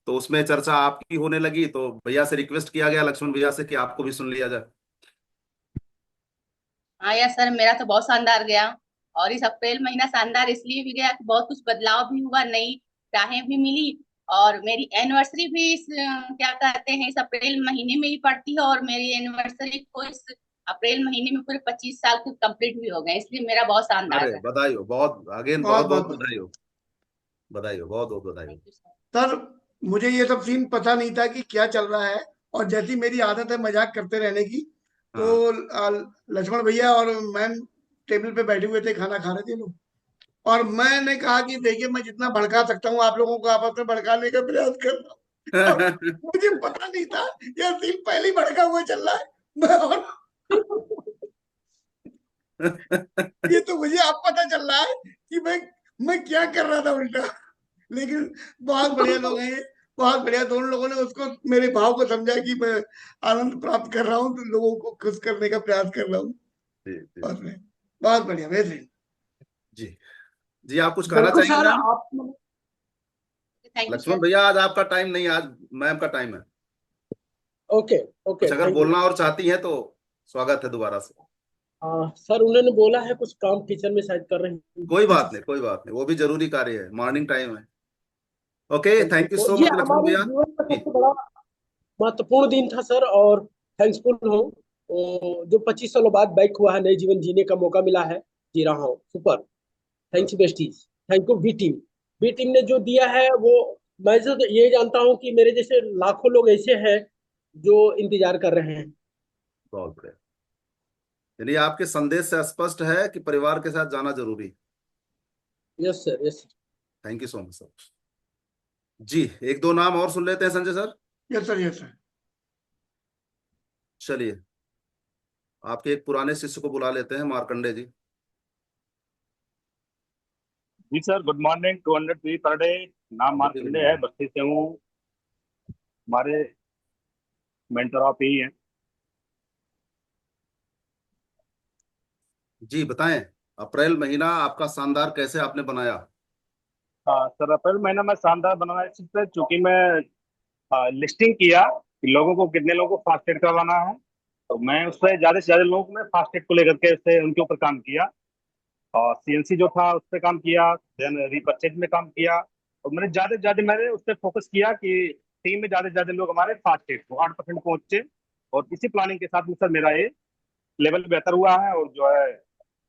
तो उसमें चर्चा आपकी होने लगी, तो भैया से रिक्वेस्ट किया गया, लक्ष्मण भैया से, कि आपको भी सुन लिया जाए। हाँ यार सर, मेरा तो बहुत शानदार गया। और इस अप्रैल महीना शानदार इसलिए भी गया कि बहुत कुछ बदलाव भी हुआ, नई राहें भी मिली। और मेरी एनिवर्सरी भी इस क्या कहते हैं, इस अप्रैल महीने में ही पड़ती है। और मेरी एनिवर्सरी को इस अप्रैल महीने में पूरे 25 साल कंप्लीट भी हो गए, इसलिए मेरा बहुत शानदार अरे है। बधाई हो, बहुत अगेन बहुत बहुत बहुत बहुत बधाई हो, बधाई हो, बहुत बहुत बधाई हो। Thank you sir. सर, मुझे ये सब सीन पता नहीं था कि क्या चल रहा है, और जैसी मेरी आदत है मजाक करते रहने की, तो हाँ लक्ष्मण भैया और मैम टेबल पे बैठे हुए थे, खाना खा रहे थे लोग, और मैंने कहा कि देखिए मैं जितना भड़का सकता हूँ आप लोगों को आपस में भड़काने का प्रयास कर रहा हूँ, और मुझे पता नहीं था यह सीन पहले ही भड़का हुआ चल रहा है। और ये तो मुझे अब पता चल रहा है कि मैं क्या कर रहा था उल्टा। लेकिन बहुत बढ़िया लोग हैं ये, बहुत बढ़िया। दोनों लोगों ने उसको, मेरे भाव को समझा कि मैं आनंद प्राप्त कर रहा हूँ, तो लोगों को खुश करने का प्रयास कर रहा हूँ। जी जी बहुत बढ़िया, बहुत बढ़िया, बेहतरीन। जी जी, आप कुछ कहना बिल्कुल चाहेंगे सर मैम? आप। Thank you Laxman sir. भैया, आज आपका टाइम नहीं, आज मैम का टाइम है। ओके ओके, कुछ अगर थैंक यू। बोलना और चाहती हैं तो स्वागत है दोबारा से। सर उन्होंने बोला है कुछ काम किचन में शायद कर रहे हैं। कोई बात नहीं, कोई बात नहीं, वो भी जरूरी कार्य है, मॉर्निंग टाइम है। ओके, बिल्कुल, थैंक यू तो सो ये मच लक्ष्मण हमारे भैया। जीवन का जी सबसे बड़ा महत्वपूर्ण दिन था सर, और थैंक्सफुल हूँ। जो 25 सालों बाद बैक हुआ है, नई जीवन जीने का मौका मिला है, जी रहा हूँ। Super, thanks besties, thank you B team. B team ने जो दिया है वो, मैं तो ये जानता हूँ कि मेरे जैसे लाखों लोग ऐसे हैं जो इंतजार कर रहे हैं। बहुत बढ़िया। यानी आपके संदेश से स्पष्ट है कि परिवार के साथ जाना जरूरी। Yes sir, yes sir. Thank you so much sir. जी, एक दो नाम और सुन लेते हैं Sanjay sir. Yes sir, yes sir. चलिए, आपके एक पुराने शिष्य को बुला लेते हैं, मार्कंडे जी। जी sir, good morning. 200 P per day. नाम गुड इवनिंग मार्कंडे है, बस्ती से हूँ। हमारे मेंटर आप ही हैं। जी बताएं, अप्रैल महीना आपका शानदार कैसे आपने बनाया? हाँ सर, अप्रैल महीना में शानदार बनाना है चूंकि मैं लिस्टिंग किया कि लोगों को, कितने लोगों को फास्ट एड करवाना है। तो मैं उससे ज्यादा से ज्यादा लोगों को, मैं फास्ट एड को लेकर के उससे उनके ऊपर काम किया। और सीएनसी जो था उस पर काम किया, देन रीपरचेज में काम किया। और मैंने ज्यादा से ज्यादा मैंने उस पर फोकस किया कि टीम में ज्यादा से ज्यादा लोग हमारे फास्ट एड को 8% पहुंचे। और इसी प्लानिंग के साथ में सर मेरा ये लेवल बेहतर हुआ है, और जो है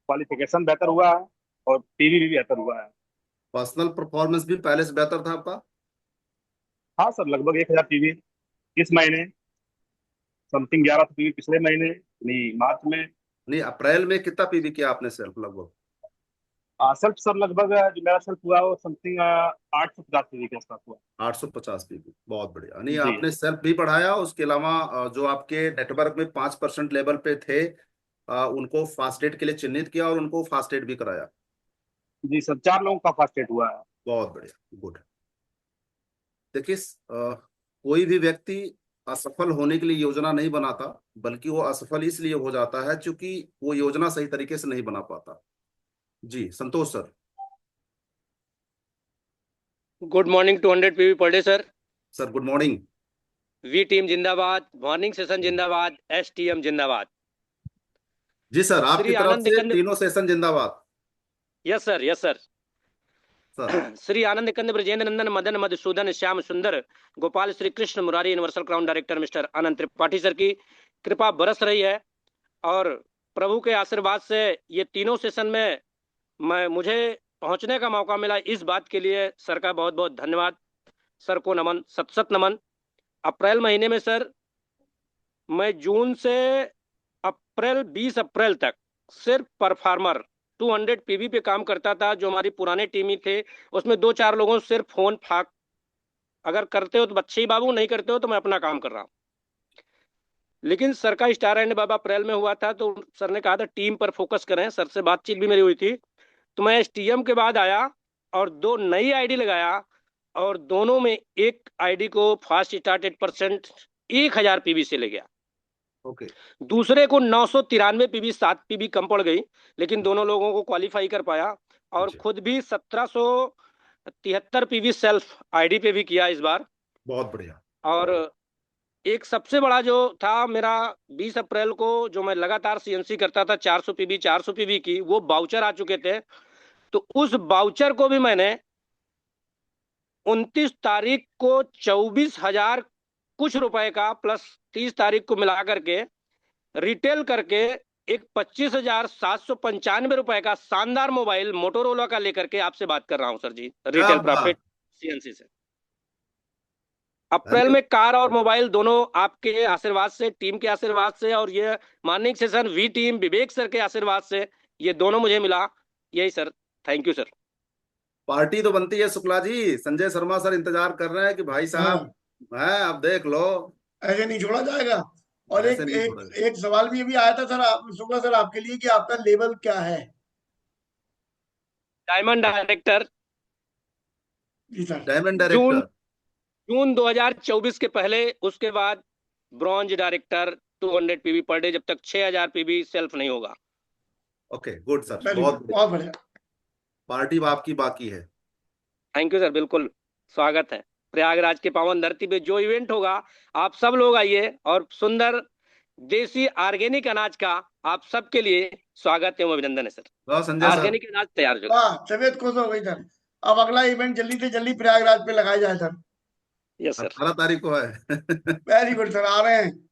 क्वालिफिकेशन बेहतर हुआ है, और पीवी भी बेहतर हुआ है। पर्सनल परफॉर्मेंस भी पहले से बेहतर था आपका? हाँ सर, लगभग 1000 पीवी इस महीने, समथिंग 1100 पीवी पिछले महीने यानी मार्च में। नहीं, अप्रैल में कितना पीवी किया आपने सेल्फ लगभग? सेल्फ सर लगभग जो मेरा सेल्फ हुआ वो समथिंग 850 पीवी के आसपास हुआ। 850 पीवी, बहुत बढ़िया। नहीं, जी आपने सेल्फ भी बढ़ाया, उसके अलावा जो आपके नेटवर्क में 5% लेवल पे थे, उनको फास्ट एड के लिए चिन्हित किया और उनको फास्ट एड भी कराया। जी सर, 4 लोगों का फास्ट एड हुआ है। बहुत बढ़िया, गुड। देखिए, कोई भी व्यक्ति असफल होने के लिए योजना नहीं बनाता, बल्कि वो असफल इसलिए हो जाता है क्योंकि वो योजना सही तरीके से नहीं बना पाता। जी Santosh sir. Good morning. 200 PV per day sir. Sir good morning. V team जिंदाबाद, मॉर्निंग सेशन जिंदाबाद, एसटीएम जिंदाबाद। जी सर, आपकी श्री तरफ आनंद से कंद। तीनों सेशन जिंदाबाद। Yes sir, yes sir. Sir Shri Anand Kand, Brajendra Nandan, Madan Madhusudan, Shyam Sundar, Gopal Shri Krishna Murari, universal crown director mister Anant Tripathi sir की कृपा बरस रही है। और प्रभु के आशीर्वाद से ये तीनों सेशन में मुझे पहुंचने का मौका मिला, इस बात के लिए सर का बहुत बहुत धन्यवाद। सर को नमन, सत सत नमन। अप्रैल महीने में सर, मैं जून से अप्रैल 20 अप्रैल तक सिर्फ परफार्मर 200 पीवी पे काम करता था। जो हमारी पुराने टीम ही थे, उसमें 2-4 लोगों से सिर्फ फोन फाक, अगर करते हो तो बच्चे ही बाबू, नहीं करते हो तो मैं अपना काम कर रहा हूँ। लेकिन सर का स्टार एंड बाबा अप्रैल में हुआ था, तो सर ने कहा था टीम पर फोकस करें। सर से बातचीत भी मेरी हुई थी, तो मैं एसटीएम के बाद आया और 2 नई आईडी लगाया, और दोनों में एक आईडी को फास्ट स्टार्ट 8% 1000 पीबी से ले गया। ओके। दूसरे को 993 पीबी 7 पीबी कम पड़ गई, लेकिन दोनों लोगों को क्वालिफाई कर पाया। और खुद भी 1773 पीबी सेल्फ आईडी पे भी किया इस बार। बहुत बढ़िया। और एक सबसे बड़ा जो था मेरा 20 अप्रैल को, जो मैं लगातार सीएनसी करता था 400 पीबी की, वो बाउचर आ चुके थे। तो उस बाउचर को भी मैंने 29 तारीख को 24,000 कुछ रुपए का प्लस 30 तारीख को मिला करके रिटेल करके एक 25,795 रुपए का शानदार मोबाइल मोटोरोला का लेकर के आपसे बात कर रहा हूं सर जी, रिटेल प्रॉफिट सीएनसी से। अप्रैल में कार और मोबाइल दोनों आपके आशीर्वाद से, टीम के आशीर्वाद से, और ये morning session V team Vivek sir के आशीर्वाद से ये दोनों मुझे मिला। यही sir, thank you sir. Party तो बनती है शुक्ला जी। संजय शर्मा सर इंतजार कर रहे हैं कि भाई साहब है, अब देख लो, ऐसे नहीं छोड़ा जाएगा। और ऐसे नहीं छोड़ा जाएगा। एक सवाल भी अभी आया था सर, शुक्ला सर आपके लिए, कि आपका लेवल क्या है? Diamond director. जी सर। Diamond director. जून 2024 के पहले, उसके बाद bronze director 200 PB per day, जब तक 6000 पीबी सेल्फ नहीं होगा। ओके, गुड सर, बहुत बढ़िया। पार्टी आपकी बाकी है। थैंक यू सर, बिल्कुल स्वागत है। प्रयागराज के पावन धरती पे जो इवेंट होगा, आप सब लोग आइए, और सुंदर देसी ऑर्गेनिक अनाज का आप सबके लिए स्वागत एवं अभिनंदन है सर। संजय सर, ऑर्गेनिक अनाज तैयार हो वाह, तबियत खुश हो गई सर। अब अगला इवेंट जल्दी से जल्दी प्रयागराज पे लगाया जाए सर। यस सर, 18 तारीख को है। वेरी गुड सर, आ रहे हैं।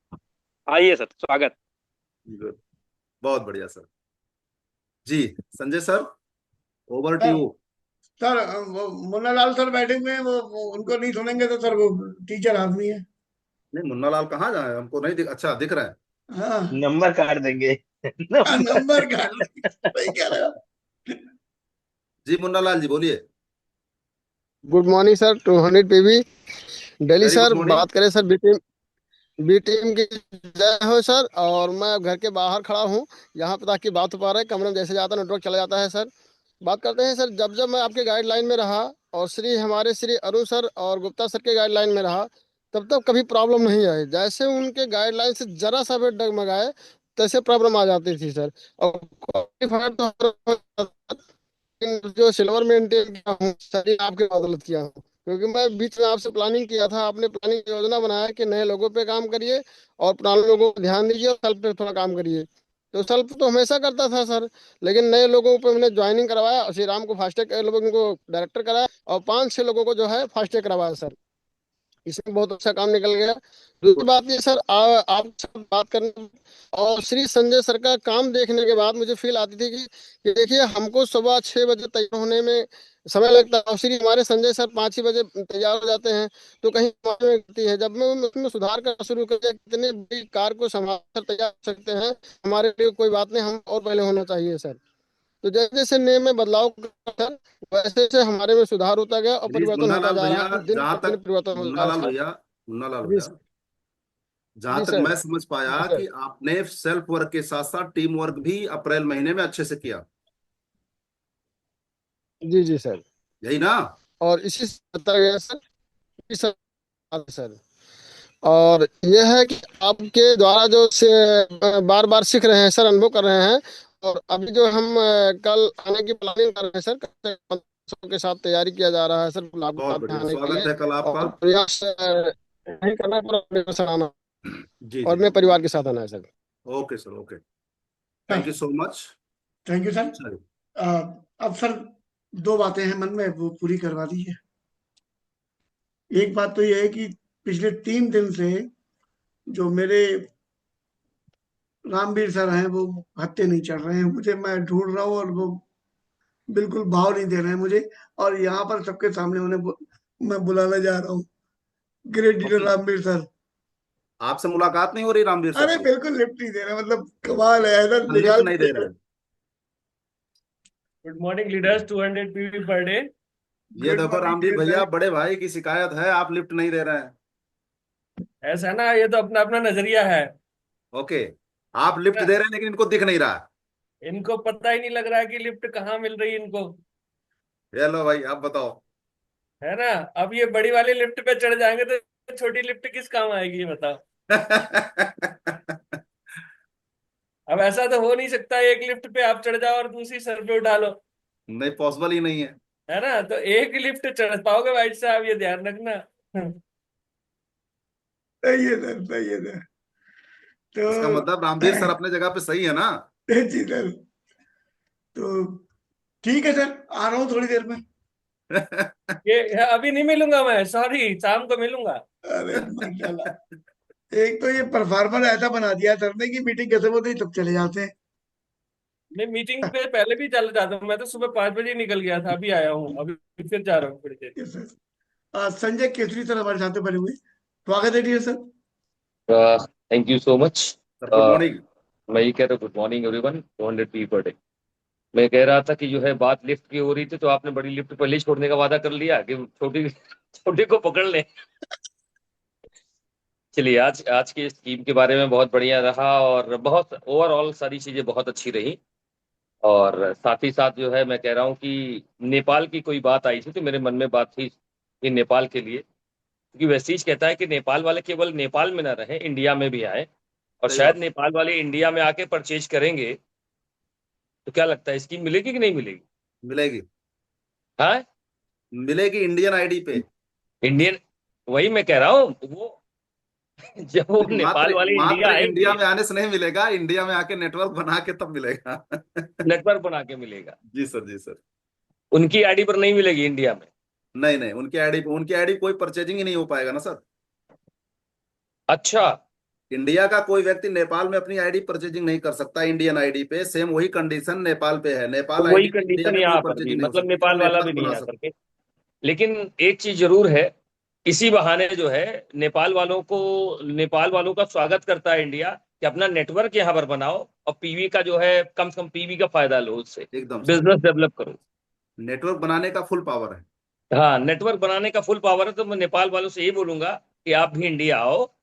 आइए सर, स्वागत। गुड, बहुत बढ़िया sir ji. Sanjay sir, over to you. Sir वो मुन्ना लाल सर बैठे हुए हैं, वो उनको नहीं सुनेंगे तो सर, वो टीचर आदमी है। नहीं, मुन्ना लाल कहाँ जाए, हमको नहीं अच्छा दिख रहा है। हाँ, नंबर काट देंगे। नंबर काट देंगे, सही कह रहे हो। जी मुन्ना लाल जी बोलिए। Good morning sir, 200 PB Delhi Very sir. good morning. बात करें सर बी टीम की जय हो सर। और मैं घर के बाहर खड़ा हूँ, यहाँ पे ताकि बात हो पा रहा है। कमरे में जैसे जाता नेटवर्क चला जाता है सर। बात करते हैं सर, जब जब मैं आपके गाइडलाइन में रहा और हमारे श्री अरुण सर और गुप्ता सर के गाइडलाइन में रहा, तब तब कभी प्रॉब्लम नहीं आई। जैसे उनके गाइडलाइन से जरा सा भी डगमगाए तैसे प्रॉब्लम आ जाती थी सर। और क्वालिफायर तो जो सिल्वर मेंटेन किया हूँ सर, ये आपके बदौलत किया हूँ। क्योंकि मैं बीच में आपसे प्लानिंग किया था, आपने प्लानिंग योजना बनाया कि नए लोगों पे काम करिए और पुराने लोगों को ध्यान दीजिए और सेल्फ पे थोड़ा काम करिए। तो सेल्फ तो हमेशा करता था सर, लेकिन नए लोगों पे मैंने ज्वाइनिंग करवाया। श्री राम को फास्टैग लोगों को डायरेक्टर कराया और 5-6 लोगों को जो है फास्टैग करवाया सर। इसमें बहुत अच्छा काम निकल गया। दूसरी बात ये सर, आप बात करने और श्री संजय सर का काम देखने के बाद मुझे फील आती थी कि देखिए, हमको सुबह 6 बजे तैयार होने में समय लगता है और श्री हमारे संजय सर 5 ही बजे तैयार हो जाते हैं। तो कहीं गलती है। जब मैं उसमें सुधार करना शुरू कर दिया, कितने बड़ी कार को संभाल कर तैयार कर सकते हैं, हमारे लिए कोई बात नहीं, हम और पहले होना चाहिए सर। तो जैसे जैसे नियम में बदलाव करता था, वैसे वैसे हमारे में सुधार होता गया और परिवर्तन होता जा रहा है। दिन प्रतिदिन परिवर्तन हो रहा है। मुन्ना लाल भैया, जहां तक मैं समझ पाया कि आपने सेल्फ वर्क के साथ साथ टीम वर्क भी अप्रैल महीने में अच्छे से किया। जी जी सर, यही ना? और इसी से बता गया सर। सर और यह है कि आपके द्वारा जो बार बार सीख रहे हैं सर, अनुभव कर रहे हैं। और अभी जो हम कल आने की प्लानिंग कर रहे हैं सर, के साथ तैयारी किया जा रहा है सर। बहुत बढ़िया, आने के स्वागत लिए है कल आपका। और प्रयास नहीं करना पर सर आना जी, और जी, मैं परिवार के साथ आना है sir. Okay sir, okay, thank you so much. Thank you sir. अब सर 2 बातें हैं मन में, वो पूरी करवा दीजिए। एक बात तो ये है कि पिछले 3 दिन से जो मेरे रामवीर सर हैं, वो हत्ते नहीं चढ़ रहे हैं मुझे। मैं ढूंढ रहा हूँ और वो बिल्कुल भाव नहीं दे रहे हैं मुझे। और यहाँ पर सबके सामने उन्हें मैं बुलाने जा रहा हूँ। Great leader Ramveer sir. आपसे मुलाकात नहीं हो रही रामवीर सर? अरे बिल्कुल लिफ्ट नहीं दे रहे, मतलब कमाल है, ऐसा लिफ्ट निकाल नहीं दे रहे। Good morning leaders, 200 PV per day. ये देखो रामवीर भैया, बड़े भाई की शिकायत है, आप लिफ्ट नहीं दे रहे हैं। ऐसा है ना, ये तो अपना अपना नजरिया है। ओके, आप लिफ्ट दे रहे हैं लेकिन इनको दिख नहीं रहा। इनको पता ही नहीं लग रहा है कि लिफ्ट कहाँ मिल रही है इनको। ये लो भाई, आप बताओ। है ना। अब ये बड़ी वाली लिफ्ट पे चढ़ जाएंगे तो छोटी लिफ्ट किस काम आएगी, ये बताओ। अब ऐसा तो हो नहीं सकता एक लिफ्ट पे आप चढ़ जाओ और दूसरी सर पे उठा लो। नहीं, पॉसिबल ही नहीं है। है ना, तो एक लिफ्ट चढ़ पाओगे भाई साहब, ये ध्यान रखना। सही है सर, सही है सर। इसका तो मतलब रामवीर सर अपने जगह पे सही है ना। जी सर। तो ठीक है सर, आ रहा हूँ थोड़ी देर में। ये अभी नहीं मिलूंगा मैं, सॉरी, शाम को मिलूंगा। अरे माशाल्लाह, एक तो ये परफॉर्मर ऐसा बना दिया सर ने कि मीटिंग कैसे होती है तब चले जाते हैं। मैं मीटिंग पे पहले भी चल जाता हूँ, मैं तो सुबह 5 बजे निकल गया था, अभी आया हूँ, अभी फिर जा रहा हूँ थोड़ी देर। Yes sir. Sanjay Kesari sir हमारे साथ में बने हुए, स्वागत है dear sir. Thank you so much. Sir good morning. मैं ये कह रहा हूँ, good morning everyone. 200 P per day. मैं कह रहा था कि जो है बात लिफ्ट की हो रही थी, तो आपने बड़ी लिफ्ट पहले ही छोड़ने का वादा कर लिया कि छोटी छोटी को पकड़ ले। चलिए, आज आज की स्कीम के बारे में बहुत बढ़िया रहा और बहुत ओवरऑल सारी चीजें बहुत अच्छी रही। और साथ ही साथ जो है मैं कह रहा हूँ कि नेपाल की कोई बात आई थी तो मेरे मन में बात थी कि नेपाल के लिए, क्योंकि वेस्टीज कहता है कि नेपाल वाले केवल नेपाल में ना रहे, इंडिया में भी आए। और सही शायद बात। नेपाल वाले इंडिया में आके परचेज करेंगे, तो क्या लगता है स्कीम मिलेगी कि नहीं मिलेगी? मिलेगी, हाँ, मिलेगी इंडियन आईडी पे। इंडियन, वही मैं कह रहा हूँ, वो जब वो नहीं, नेपाल मात्र वाले इंडिया मात्र इंडिया आएंगे, में आने से नहीं मिलेगा, इंडिया में आके नेटवर्क बना के तब मिलेगा। नेटवर्क बना के मिलेगा। जी सर, जी सर। उनकी आईडी पर नहीं मिलेगी इंडिया में। नहीं नहीं, उनकी आईडी कोई परचेजिंग ही नहीं हो पाएगा ना सर। अच्छा, इंडिया का कोई व्यक्ति नेपाल में अपनी आईडी परचेजिंग नहीं कर सकता इंडियन आईडी पे। सेम वही कंडीशन नेपाल पे है, तो नेपाल वही आईडी पे इंडिया कंडीशन में कोई यहाँ पर भी, परचेजिंग नहीं हो मतलब सकती, केवल नेपाल वाला भी नेटवर्क नहीं बना आ सकता। करके। लेकिन एक चीज जरूर है, इसी बहाने जो है नेपाल वालों का स्वागत करता है इंडिया कि अपना नेटवर्क यहाँ पर बनाओ और पीवी का जो है कम से कम पीवी का फायदा लो, उससे एकदम सर, बिजनेस डेवलप करो। नेटवर्क बनाने का फुल पावर है। हाँ, नेटवर्क बनाने का फुल पावर है। तो मैं नेपाल वालों से यही बोलूंगा कि आप भी इंडिया आओ,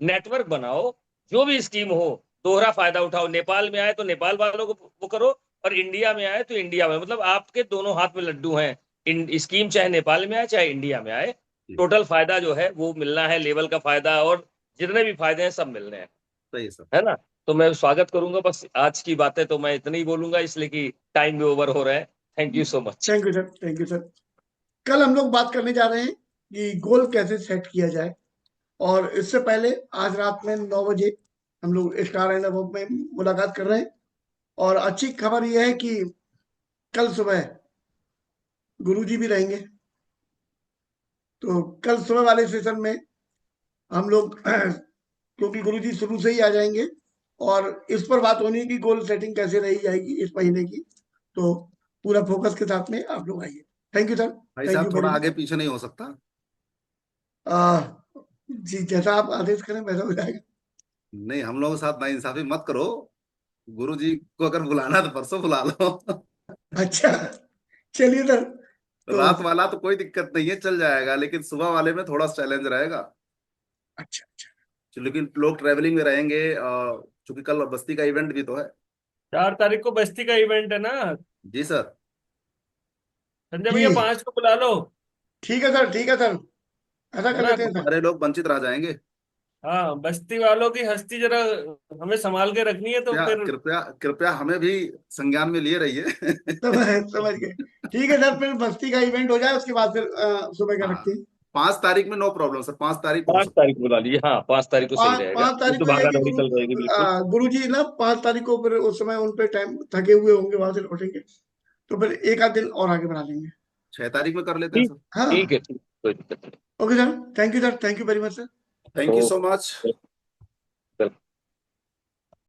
नेटवर्क बनाओ, जो भी स्कीम हो दोहरा फायदा उठाओ। नेपाल में आए तो नेपाल वालों को वो करो, और इंडिया में आए तो इंडिया में, मतलब आपके दोनों हाथ में लड्डू हैं। स्कीम चाहे नेपाल में आए चाहे इंडिया में आए, टोटल फायदा जो है वो मिलना है, लेवल का फायदा और जितने भी फायदे हैं सब मिलने हैं। सही है सर। है ना। तो मैं स्वागत करूंगा। बस आज की बातें तो मैं इतनी ही बोलूंगा, इसलिए कि टाइम भी ओवर हो रहा है। Thank you so much. Thank you sir, thank you sir. कल हम लोग बात करने जा रहे हैं कि गोल कैसे सेट किया जाए, और इससे पहले आज रात में 9 बजे हम लोग स्टार एंड अबव में मुलाकात कर रहे हैं। और अच्छी खबर यह है कि कल सुबह गुरुजी भी रहेंगे, तो कल सुबह वाले सेशन में हम लोग क्योंकि गुरुजी शुरू से ही आ जाएंगे और इस पर बात होनी है कि गोल सेटिंग कैसे रही जाएगी इस महीने की, तो पूरा फोकस के साथ में आप लोग आइए। थैंक यू सर, भाई थैंक यू साहब, वेरी थोड़ा मच। आगे पीछे नहीं हो सकता? जी, जैसा आप आदेश करें वैसा हो जाएगा। नहीं, हम लोगों के साथ नाइंसाफी मत करो। गुरु जी को अगर बुलाना है तो परसों बुला लो। अच्छा, चलिए सर। तो रात वाला तो कोई दिक्कत नहीं है, चल जाएगा, लेकिन सुबह वाले में थोड़ा चैलेंज रहेगा। अच्छा अच्छा, लेकिन लोग ट्रेवलिंग में रहेंगे, चूंकि कल बस्ती का इवेंट भी तो है। 4 तारीख को बस्ती का इवेंट है ना। जी सर। संजय भैया ठीक 5 को बुला लो। ठीक है सर, ठीक है सर, ऐसा है कर ना। लेते हैं सर। सारे लोग वंचित रह जाएंगे। हाँ, बस्ती वालों की हस्ती जरा हमें संभाल के रखनी है, तो कृपया फिर। कृपया कृपया हमें भी संज्ञान में लिए रहिए। समझ गए। ठीक है सर, फिर बस्ती का इवेंट हो जाए उसके बाद फिर सुबह का रखते हाँ, हैं। 5 तारीख में नो प्रॉब्लम सर, 5 तारीख को हो 5 सकता तारीख बुला लीजिए। हाँ, 5 तारीख को सही रहेगा, पाँच नहीं तारीख तो को यह है भागा कि दौड़ी चल रहेगी बिल्कुल। गुरु जी ना 5 तारीख को फिर उस समय उन पे टाइम थके हुए होंगे, वहां से लौटेंगे, तो फिर एक आध दिन और आगे बढ़ा लेंगे। 6 तारीख में कर लेते हैं ठीक, सर। हाँ, ठीक है, ठीक, कोई दिक्कत नहीं। Okay sir, thank you sir, thank you very much sir. Thank you so much.